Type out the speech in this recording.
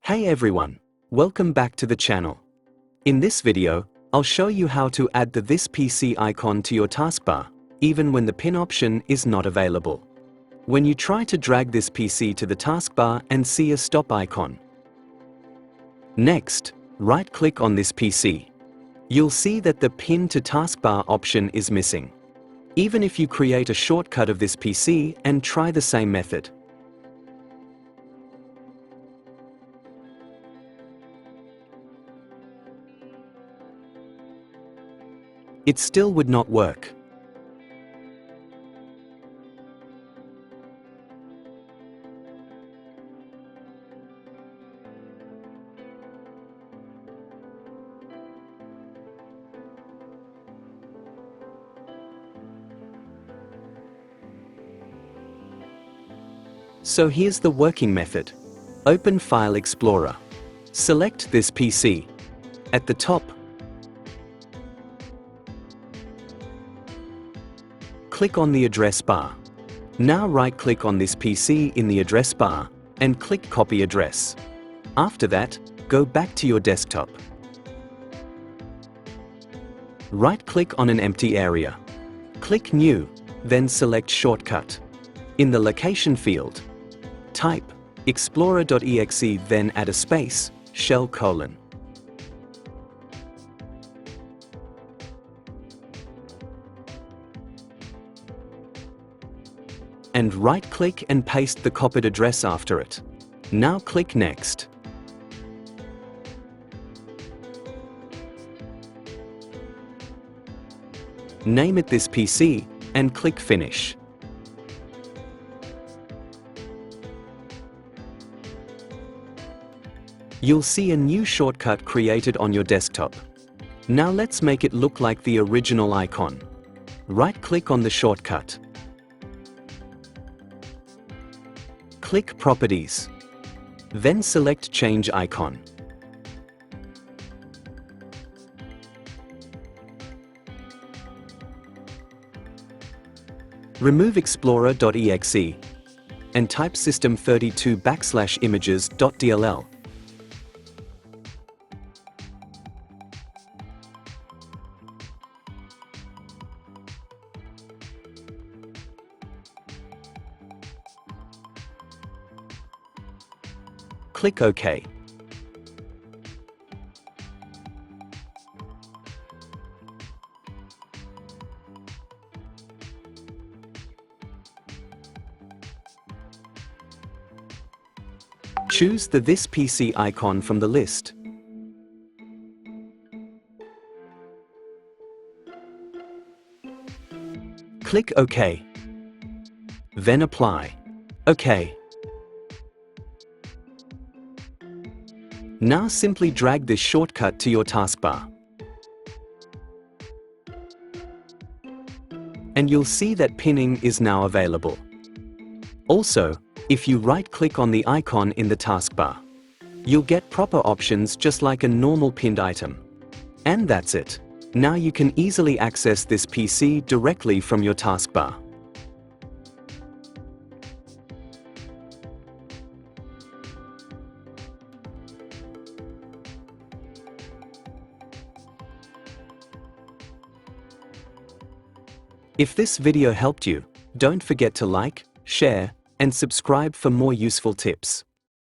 Hey everyone, welcome back to the channel. In this video, I'll show you how to add the This PC icon to your taskbar, even when the pin option is not available. When you try to drag this PC to the taskbar and see a stop icon. Next, right-click on this PC. You'll see that the Pin to Taskbar option is missing. Even if you create a shortcut of this PC and try the same method. It still would not work. So here's the working method. Open File Explorer. Select this PC. At the top, click on the address bar. Now right-click on this PC in the address bar and click Copy Address. After that, go back to your desktop. Right-click on an empty area. Click New, then select Shortcut. In the Location field, type explorer.exe, then add a space, shell:. And right-click and paste the copied address after it. Now click Next. Name it this PC and click Finish. You'll see a new shortcut created on your desktop. Now let's make it look like the original icon. Right-click on the shortcut. Click Properties. Then select Change Icon. Remove explorer.exe and type system32-images.dll. Click OK. Choose the This PC icon from the list. Click OK. Then Apply. OK. Now simply drag this shortcut to your taskbar. And you'll see that pinning is now available. Also, if you right-click on the icon in the taskbar, you'll get proper options just like a normal pinned item. And that's it. Now you can easily access this PC directly from your taskbar. If this video helped you, don't forget to like, share, and subscribe for more useful tips.